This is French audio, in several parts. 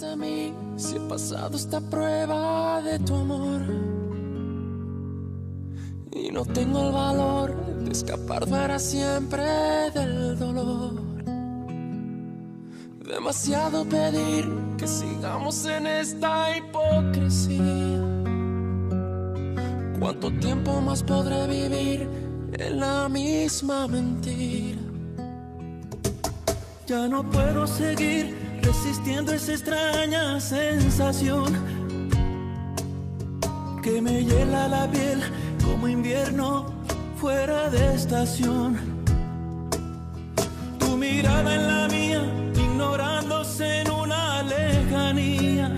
de mí si he pasado esta prueba de tu amor? Y no tengo el valor de escapar para siempre del dolor. Demasiado pedir que sigamos en esta hipocresía. ¿Cuánto tiempo más podré vivir en la misma mentira? Ya no puedo seguir resistiendo esa extraña sensación que me hiela la piel como invierno fuera de estación. Tu mirada en la mía, ignorándose en una lejanía.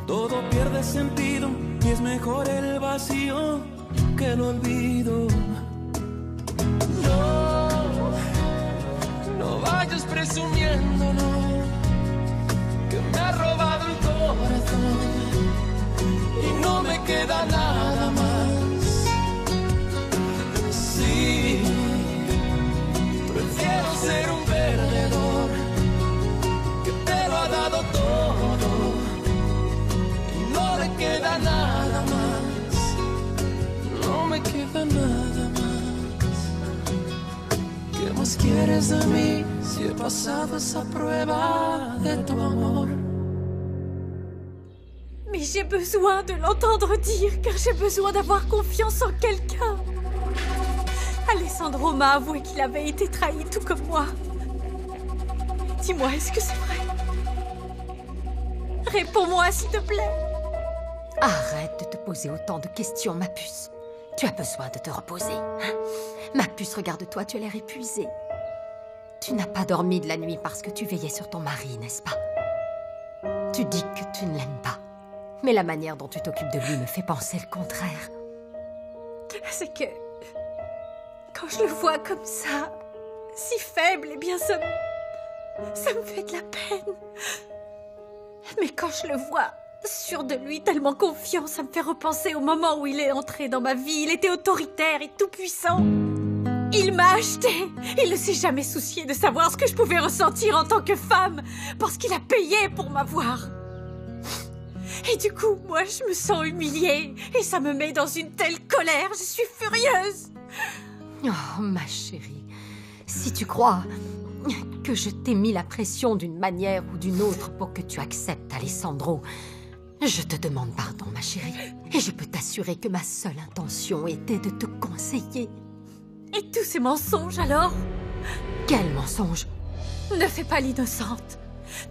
Todo pierde sentido y es mejor el vacío que el olvido. No vayas presumiendo, no, que me ha robado el corazón y no me queda nada más. Sí, prefiero ser un perdedor que te lo ha dado todo y no le queda nada más. No me queda nada más. ¿Qué más quieres de mí si he pasado esa prueba de tu amor? Mais j'ai besoin de l'entendre dire, car j'ai besoin d'avoir confiance en quelqu'un. Alessandro m'a avoué qu'il avait été trahi tout comme moi. Dis-moi, est-ce que c'est vrai? Réponds-moi, s'il te plaît. Arrête de te poser autant de questions, ma puce. Tu as besoin de te reposer. Hein? Ma puce, regarde-toi, tu as l'air épuisée. Tu n'as pas dormi de la nuit parce que tu veillais sur ton mari, n'est-ce pas? Tu dis que tu ne l'aimes pas. Mais la manière dont tu t'occupes de lui me fait penser le contraire. C'est que... quand je le vois comme ça, si faible, eh bien ça me fait de la peine. Mais quand je le vois sûr de lui, tellement confiant, ça me fait repenser au moment où il est entré dans ma vie. Il était autoritaire et tout-puissant. Il m'a acheté. Il ne s'est jamais soucié de savoir ce que je pouvais ressentir en tant que femme, parce qu'il a payé pour m'avoir. Et du coup, moi, je me sens humiliée. Et ça me met dans une telle colère. Je suis furieuse. Oh, ma chérie, si tu crois que je t'ai mis la pression d'une manière ou d'une autre pour que tu acceptes Alessandro, je te demande pardon, ma chérie. Et je peux t'assurer que ma seule intention était de te conseiller. Et tous ces mensonges, alors? Quel mensonge? Ne fais pas l'innocente.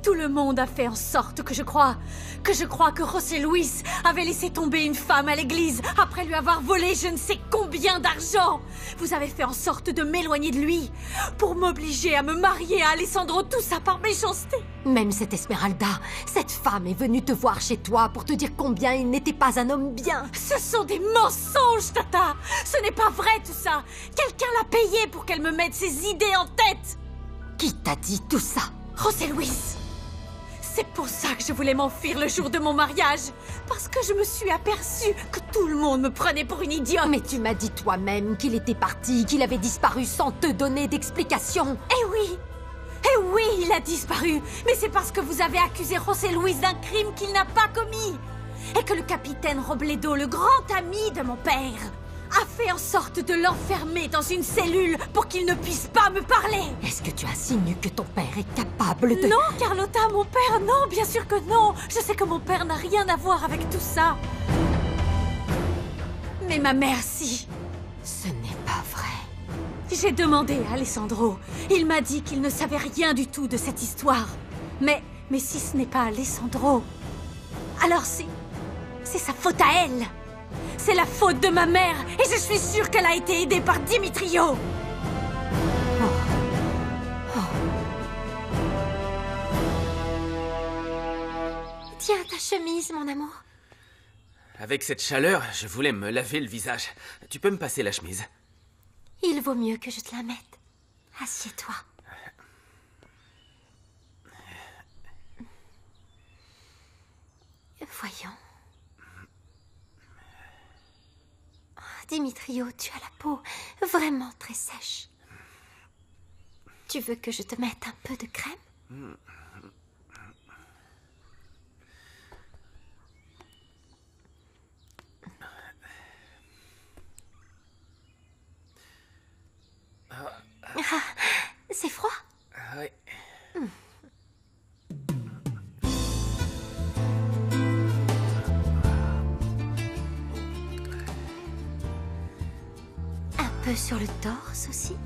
Tout le monde a fait en sorte que je crois que José Luis avait laissé tomber une femme à l'église après lui avoir volé je ne sais combien d'argent. Vous avez fait en sorte de m'éloigner de lui pour m'obliger à me marier à Alessandro, tout ça par méchanceté. Même cette Esmeralda, cette femme est venue te voir chez toi pour te dire combien il n'était pas un homme bien. Ce sont des mensonges, Tata. Ce n'est pas vrai tout ça. Quelqu'un l'a payé pour qu'elle me mette ses idées en tête. Qui t'a dit tout ça? José Luis. C'est pour ça que je voulais m'enfuir le jour de mon mariage. Parce que je me suis aperçue que tout le monde me prenait pour une idiote. Mais tu m'as dit toi-même qu'il était parti, qu'il avait disparu sans te donner d'explication. Eh oui, il a disparu. Mais c'est parce que vous avez accusé José Luis d'un crime qu'il n'a pas commis. Et que le capitaine Robledo, le grand ami de mon père, a fait en sorte de l'enfermer dans une cellule pour qu'il ne puisse pas me parler. Est-ce que tu insinues que ton père est capable de... Non, Carlotta, mon père, non, bien sûr que non. Je sais que mon père n'a rien à voir avec tout ça. Mais ma mère, si. Ce n'est pas vrai. J'ai demandé à Alessandro. Il m'a dit qu'il ne savait rien du tout de cette histoire. Mais si ce n'est pas Alessandro, alors c'est sa faute à elle. C'est la faute de ma mère et je suis sûre qu'elle a été aidée par Dimitrio. Tiens, ta chemise, mon amour. Avec cette chaleur, je voulais me laver le visage. Tu peux me passer la chemise? Il vaut mieux que je te la mette. Assieds-toi. Voyons. Dimitrio, tu as la peau vraiment très sèche. Tu veux que je te mette un peu de crème? C'est froid? Oui. Un peu sur le torse aussi?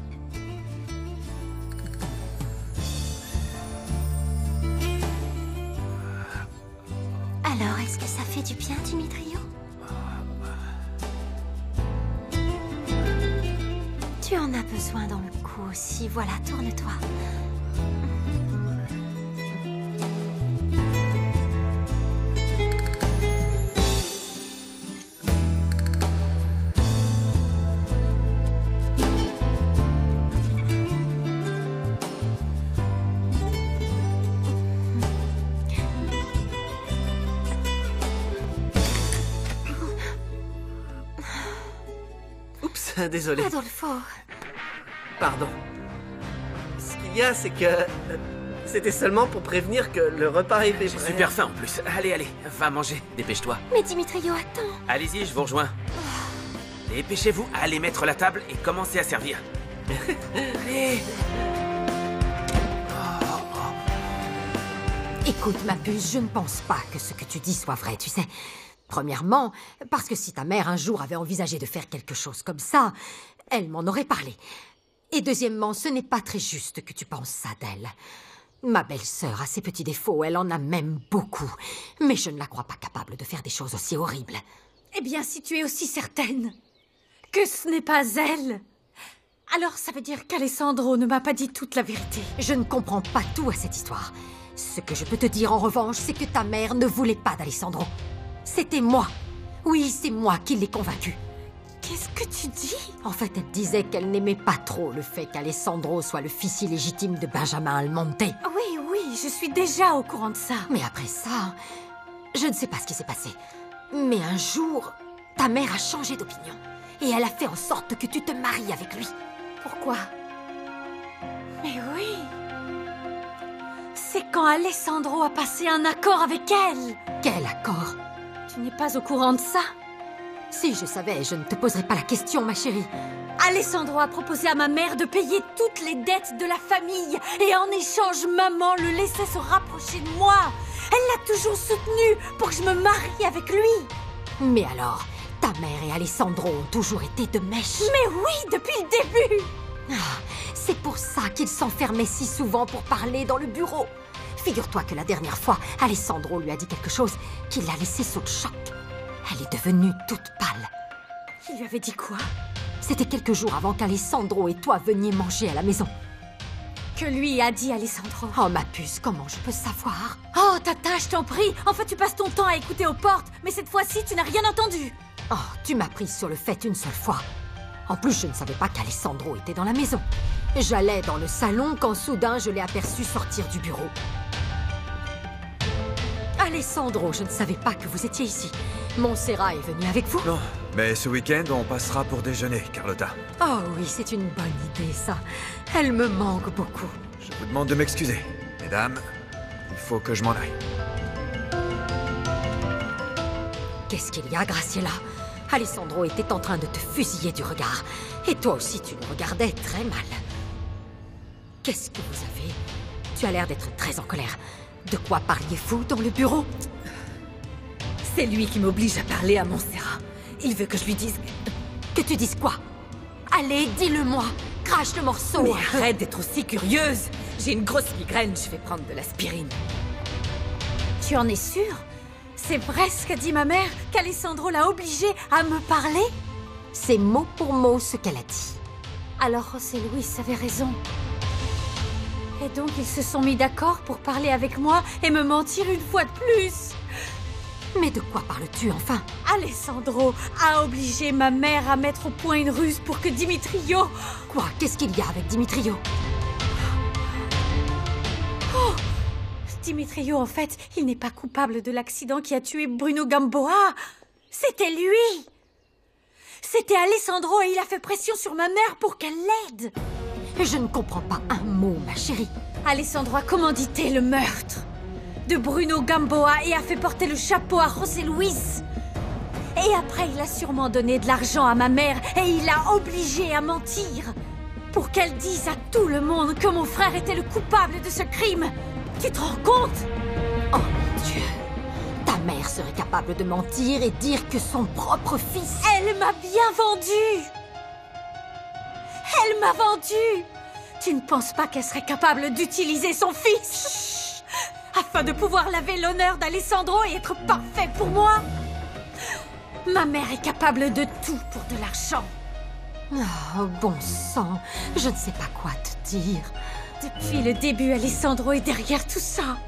Alors, est-ce que ça fait du bien, Dimitrio? Tu en as besoin dans le cou aussi. Voilà, tourne-toi. Oups, désolé. Adolfo. Pardon. Ce qu'il y a, c'est que... c'était seulement pour prévenir que le repas est prêt. J'ai super faim en plus. Allez, allez, va manger. Dépêche-toi. Mais Dimitrio, attends. Allez-y, je vous rejoins. Dépêchez-vous, allez mettre la table et commencez à servir. Allez. Écoute, ma puce, je ne pense pas que ce que tu dis soit vrai, tu sais. Premièrement, parce que si ta mère un jour avait envisagé de faire quelque chose comme ça, elle m'en aurait parlé. Et deuxièmement, ce n'est pas très juste que tu penses ça d'elle. Ma belle-sœur a ses petits défauts, elle en a même beaucoup. Mais je ne la crois pas capable de faire des choses aussi horribles. Eh bien, si tu es aussi certaine que ce n'est pas elle, alors ça veut dire qu'Alessandro ne m'a pas dit toute la vérité. Je ne comprends pas tout à cette histoire. Ce que je peux te dire en revanche, c'est que ta mère ne voulait pas d'Alessandro. C'était moi. Oui, c'est moi qui l'ai convaincue. Qu'est-ce que tu dis? En fait, elle disait qu'elle n'aimait pas trop le fait qu'Alessandro soit le fils illégitime de Benjamin Almonte. Oui, oui, je suis déjà au courant de ça. Mais après ça, je ne sais pas ce qui s'est passé. Mais un jour, ta mère a changé d'opinion. Et elle a fait en sorte que tu te maries avec lui. Pourquoi? Mais oui. C'est quand Alessandro a passé un accord avec elle. Quel accord? Tu n'es pas au courant de ça? Si je savais, je ne te poserais pas la question, ma chérie. Alessandro a proposé à ma mère de payer toutes les dettes de la famille. Et en échange, maman le laissait se rapprocher de moi. Elle l'a toujours soutenu pour que je me marie avec lui. Mais alors, ta mère et Alessandro ont toujours été de mèche. Mais oui, depuis le début. Ah, c'est pour ça qu'ils s'enfermaient si souvent pour parler dans le bureau. Figure-toi que la dernière fois, Alessandro lui a dit quelque chose qui l'a laissée sous le choc. Elle est devenue toute pâle. Il lui avait dit quoi? C'était quelques jours avant qu'Alessandro et toi veniez manger à la maison. Que lui a dit Alessandro? Oh, ma puce, comment je peux savoir? Oh, Tata, je t'en prie. Enfin, tu passes ton temps à écouter aux portes, mais cette fois-ci, tu n'as rien entendu. Oh, tu m'as prise sur le fait une seule fois. En plus, je ne savais pas qu'Alessandro était dans la maison. J'allais dans le salon quand soudain je l'ai aperçu sortir du bureau. Alessandro, je ne savais pas que vous étiez ici. Montserrat est venu avec vous? Non, mais ce week-end, on passera pour déjeuner, Carlotta. Oh oui, c'est une bonne idée, ça. Elle me manque beaucoup. Je vous demande de m'excuser. Mesdames, il faut que je m'en aille. Qu'est-ce qu'il y a, Graciela? Alessandro était en train de te fusiller du regard. Et toi aussi, tu le regardais très mal. Qu'est-ce que vous avez? Tu as l'air d'être très en colère. De quoi parliez-vous dans le bureau? C'est lui qui m'oblige à parler à Montserrat. Il veut que je lui dise... Que tu dises quoi? Allez, dis-le-moi. Crache le morceau. Mais arrête d'être aussi curieuse. J'ai une grosse migraine, je vais prendre de l'aspirine. Tu en es sûre? C'est vrai ce qu'a dit ma mère, qu'Alessandro l'a obligée à me parler? C'est mot pour mot ce qu'elle a dit. Alors José Luis avait raison. Et donc ils se sont mis d'accord pour parler avec moi et me mentir une fois de plus. Mais de quoi parles-tu enfin? Alessandro a obligé ma mère à mettre au point une ruse pour que Dimitrio... Quoi? Qu'est-ce qu'il y a avec Dimitrio? Oh! Dimitrio, en fait, il n'est pas coupable de l'accident qui a tué Bruno Gamboa. C'était lui! C'était Alessandro et il a fait pression sur ma mère pour qu'elle l'aide. Je ne comprends pas un mot, ma chérie. Alessandro a commandité le meurtre de Bruno Gamboa et a fait porter le chapeau à José Luis. Et après, il a sûrement donné de l'argent à ma mère et il l'a obligée à mentir. pour qu'elle dise à tout le monde que mon frère était le coupable de ce crime. Tu te rends compte? Oh mon Dieu! Ta mère serait capable de mentir et dire que son propre fils... Elle m'a bien vendue! Elle m'a vendue! Tu ne penses pas qu'elle serait capable d'utiliser son fils afin de pouvoir laver l'honneur d'Alessandro et être parfait pour moi? Ma mère est capable de tout pour de l'argent. Oh, bon sang, je ne sais pas quoi te dire. Depuis le début, Alessandro est derrière tout ça.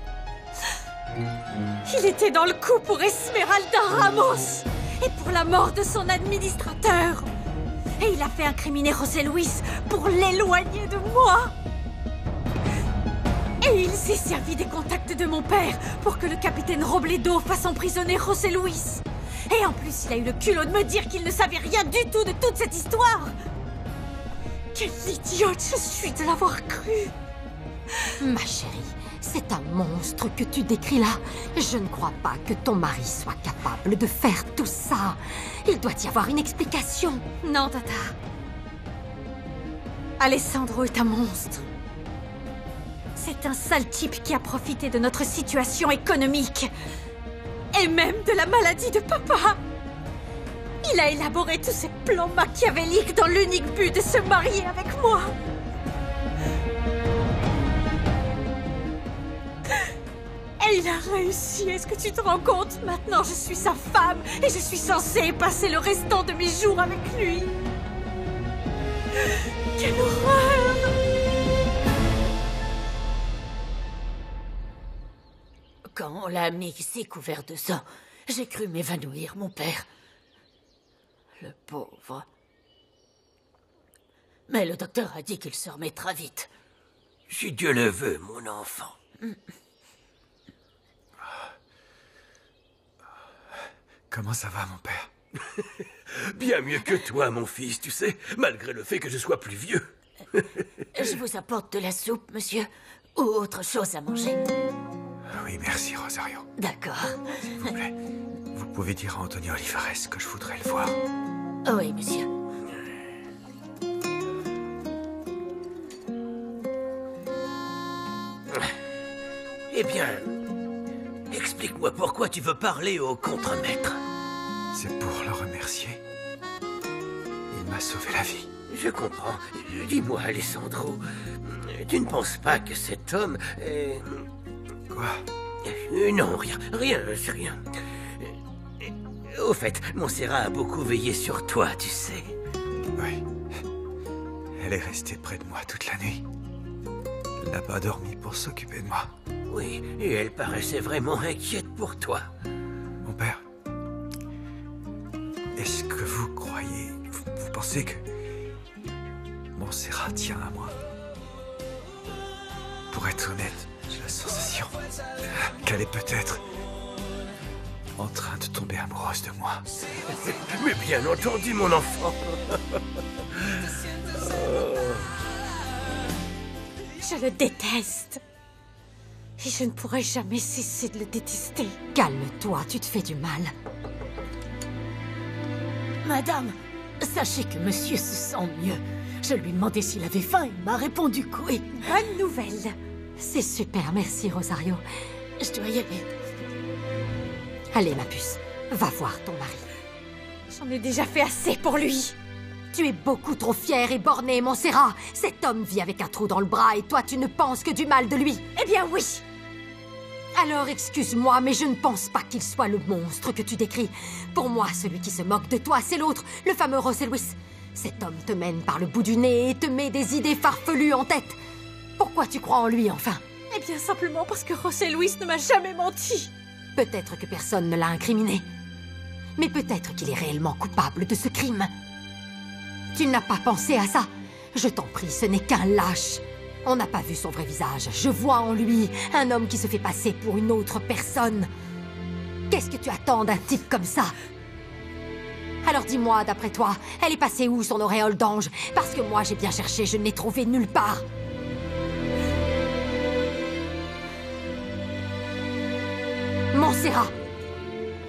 Il était dans le coup pour Esmeralda Ramos et pour la mort de son administrateur. Et il a fait incriminer José Luis pour l'éloigner de moi. Et il s'est servi des contacts de mon père pour que le capitaine Robledo fasse emprisonner José Luis. Et en plus, il a eu le culot de me dire qu'il ne savait rien du tout de toute cette histoire. Quelle idiote je suis de l'avoir cru. Ma chérie, c'est un monstre que tu décris là. Je ne crois pas que ton mari soit capable de faire tout ça. Il doit y avoir une explication. Non, Tata. Alessandro est un monstre. C'est un sale type qui a profité de notre situation économique. Et même de la maladie de papa. Il a élaboré tous ces plans machiavéliques dans l'unique but de se marier avec moi. Et il a réussi, est-ce que tu te rends compte? Maintenant, je suis sa femme et je suis censée passer le restant de mes jours avec lui. Quelle horreur! Quand on l'a amené ici couvert de sang, j'ai cru m'évanouir, mon père. Le pauvre. Mais le docteur a dit qu'il se remettra vite. Si Dieu le veut, mon enfant. Comment ça va, mon père? Bien mieux que toi, mon fils, tu sais, malgré le fait que je sois plus vieux. Je vous apporte de la soupe, monsieur, ou autre chose à manger. Oui, merci, Rosario. D'accord. S'il vous plaît, vous pouvez dire à Antonio Olivares que je voudrais le voir. Oui, monsieur. Eh bien, explique-moi pourquoi tu veux parler au contremaître. C'est pour le remercier. Il m'a sauvé la vie. Je comprends. Dis-moi, Alessandro, tu ne penses pas que cet homme est... Quoi? Non, rien, c'est rien. Au fait, Montserrat a beaucoup veillé sur toi, tu sais. Oui. Elle est restée près de moi toute la nuit. Elle n'a pas dormi pour s'occuper de moi. Oui, et elle paraissait vraiment inquiète pour toi. Mon père, est-ce que vous croyez... Vous pensez que... Montserrat tient à moi? Pour être honnête, j'ai la sensation qu'elle est peut-être en train de tomber amoureuse de moi. Mais bien entendu, mon enfant. Je le déteste. Et je ne pourrai jamais cesser de le détester. Calme-toi, tu te fais du mal. Madame, sachez que monsieur se sent mieux. Je lui ai demandé s'il avait faim, il m'a répondu que oui. Bonne nouvelle. C'est super, merci Rosario. Je dois y aller. Allez, ma puce, va voir ton mari. J'en ai déjà fait assez pour lui. Tu es beaucoup trop fière et bornée, Montserrat. Cet homme vit avec un trou dans le bras et toi, tu ne penses que du mal de lui. Eh bien oui. Alors, excuse-moi, mais je ne pense pas qu'il soit le monstre que tu décris. Pour moi, celui qui se moque de toi, c'est l'autre, le fameux José Luis. Cet homme te mène par le bout du nez et te met des idées farfelues en tête. Pourquoi tu crois en lui, enfin? Eh bien, simplement parce que José Luis ne m'a jamais menti. Peut-être que personne ne l'a incriminé. Mais peut-être qu'il est réellement coupable de ce crime. Tu n'as pas pensé à ça? Je t'en prie, ce n'est qu'un lâche. On n'a pas vu son vrai visage. Je vois en lui un homme qui se fait passer pour une autre personne. Qu'est-ce que tu attends d'un type comme ça? Alors dis-moi, d'après toi, elle est passée où, son auréole d'ange? Parce que moi, j'ai bien cherché, je ne l'ai trouvée nulle part. Montserrat,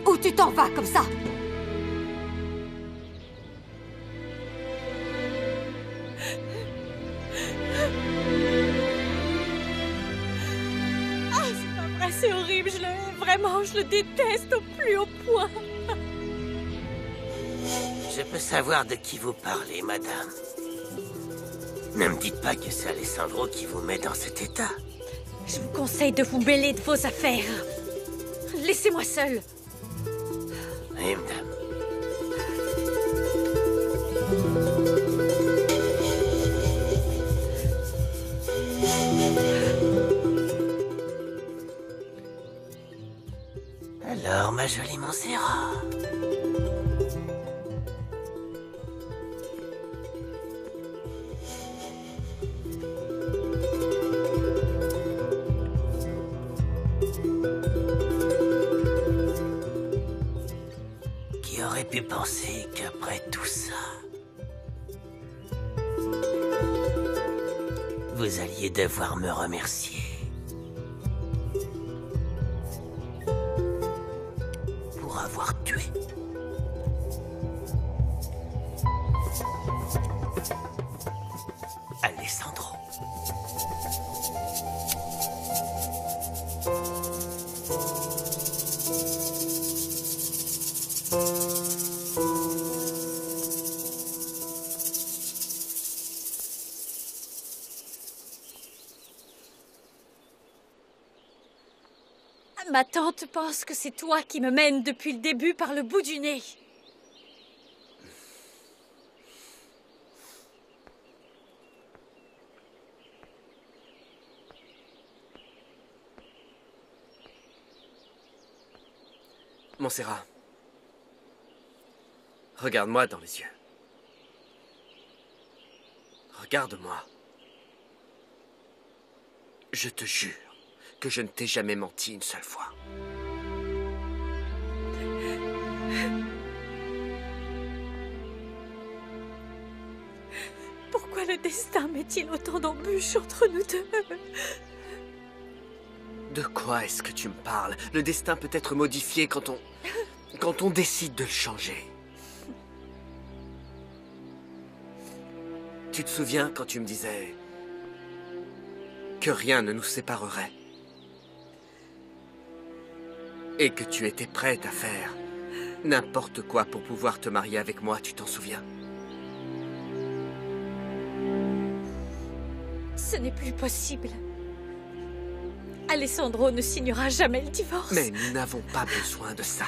où tu t'en vas comme ça? horrible, vraiment, je le déteste au plus haut point. Je peux savoir de qui vous parlez, madame. Ne me dites pas que c'est Alessandro qui vous met dans cet état. Je vous conseille de vous mêler de vos affaires. Laissez-moi seule. Oui, madame. Alors, ma jolie Montserrat. Qui aurait pu penser qu'après tout ça, vous alliez devoir me remercier. Pour avoir tué. Alessandro. Ma tante pense que c'est toi qui me mènes depuis le début par le bout du nez. Montserrat, regarde-moi dans les yeux. Regarde-moi. Je te jure que je ne t'ai jamais menti une seule fois. Pourquoi le destin met-il autant d'embûches entre nous deux? De quoi est-ce que tu me parles? Le destin peut être modifié quand on décide de le changer. Tu te souviens quand tu me disais que rien ne nous séparerait? Et que tu étais prête à faire n'importe quoi pour pouvoir te marier avec moi, tu t'en souviens? Ce n'est plus possible. Alessandro ne signera jamais le divorce. Mais nous n'avons pas besoin de ça.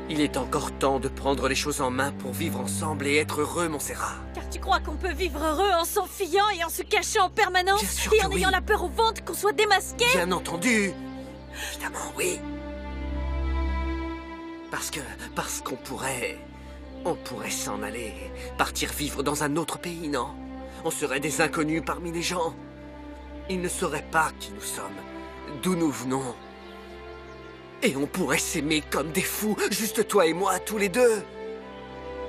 Il est encore temps de prendre les choses en main pour vivre ensemble et être heureux, Montserrat. Car tu crois qu'on peut vivre heureux en s'enfuyant et en se cachant en permanence? Bien sûr et que en oui. ayant la peur au ventre qu'on soit démasqué? Bien entendu. Évidemment, oui. Parce qu'on pourrait... On pourrait s'en aller, partir vivre dans un autre pays, non? On serait des inconnus parmi les gens. Ils ne sauraient pas qui nous sommes, d'où nous venons. Et on pourrait s'aimer comme des fous, juste toi et moi, tous les deux.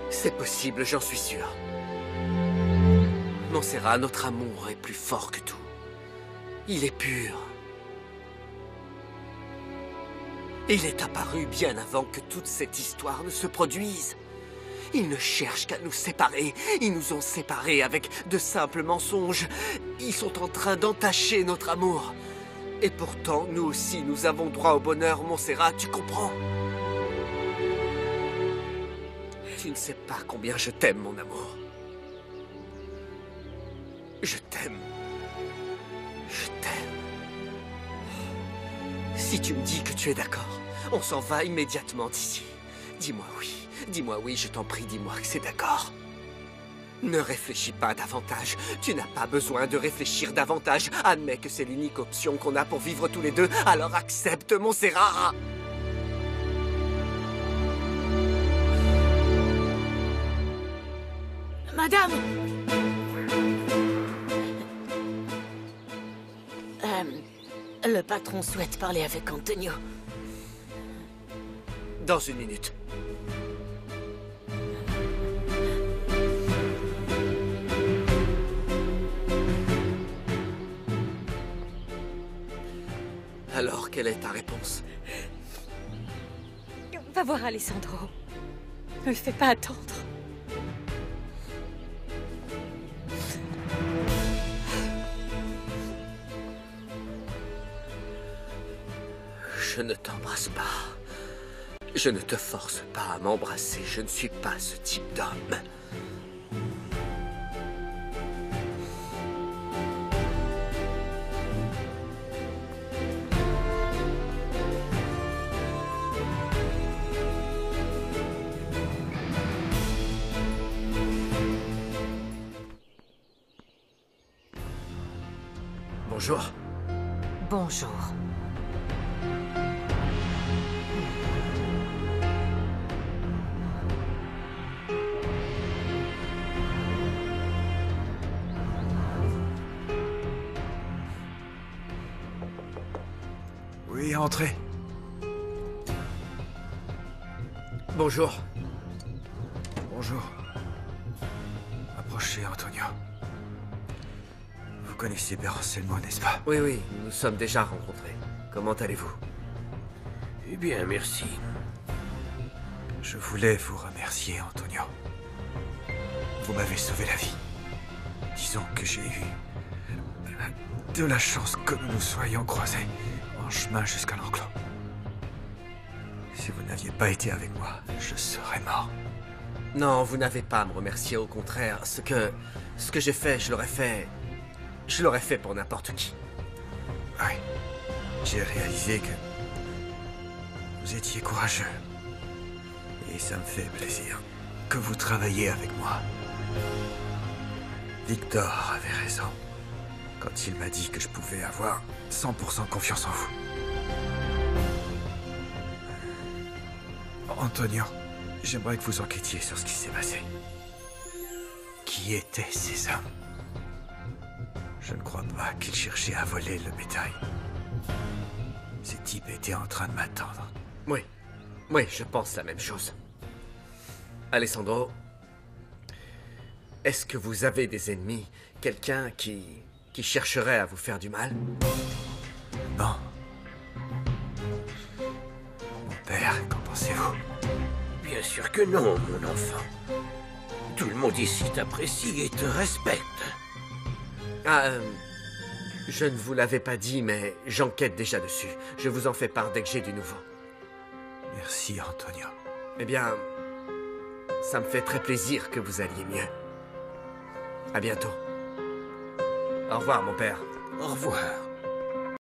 C'est possible, j'en suis sûr. Montserrat, notre amour est plus fort que tout. Il est pur. Il est apparu bien avant que toute cette histoire ne se produise. Ils ne cherchent qu'à nous séparer. Ils nous ont séparés avec de simples mensonges. Ils sont en train d'entacher notre amour. Et pourtant, nous aussi, nous avons droit au bonheur, Montserrat, tu comprends? Tu ne sais pas combien je t'aime, mon amour. Je t'aime. Je t'aime. Si tu me dis que tu es d'accord, on s'en va immédiatement d'ici. Dis-moi oui. Dis-moi oui, je t'en prie, dis-moi que c'est d'accord. Ne réfléchis pas davantage. Tu n'as pas besoin de réfléchir davantage. Admets que c'est l'unique option qu'on a pour vivre tous les deux. Alors accepte, Montserrat. Madame! Le patron souhaite parler avec Antonio. Dans une minute. Alors, quelle est ta réponse? Va voir Alessandro. Ne le fais pas attendre. Je ne t'embrasse pas. Je ne te force pas à m'embrasser. Je ne suis pas ce type d'homme. Bonjour. Bonjour. Oui, entrez. Bonjour. Bonjour. Approchez, Antonio. Vous connaissez Berencelmo, n'est-ce pas? Oui, oui, nous nous sommes déjà rencontrés. Comment allez-vous? Eh bien, merci. Je voulais vous remercier, Antonio. Vous m'avez sauvé la vie. Disons que j'ai eu de la chance que nous nous soyons croisés en chemin jusqu'à l'enclos. Si vous n'aviez pas été avec moi, je serais mort. Non, vous n'avez pas à me remercier, au contraire. Ce que j'ai fait, je l'aurais fait... Je l'aurais fait pour n'importe qui. Oui. J'ai réalisé que vous étiez courageux. Et ça me fait plaisir que vous travailliez avec moi. Victor avait raison quand il m'a dit que je pouvais avoir 100% confiance en vous. Antonio, j'aimerais que vous enquêtiez sur ce qui s'est passé. Qui étaient ces hommes? Je ne crois pas qu'ils cherchaient à voler le bétail. Ces types étaient en train de m'attendre. Oui. Oui, je pense la même chose. Alessandro, est-ce que vous avez des ennemis? Quelqu'un qui chercherait à vous faire du mal? Non. Mon père, qu'en pensez-vous? Bien sûr que non, mon enfant. Tout le monde ici t'apprécie et te respecte. Ah, je ne vous l'avais pas dit, mais j'enquête déjà dessus. Je vous en fais part dès que j'ai du nouveau. Merci, Antonio. Eh bien, ça me fait très plaisir que vous alliez mieux. À bientôt. Au revoir, mon père. Au revoir.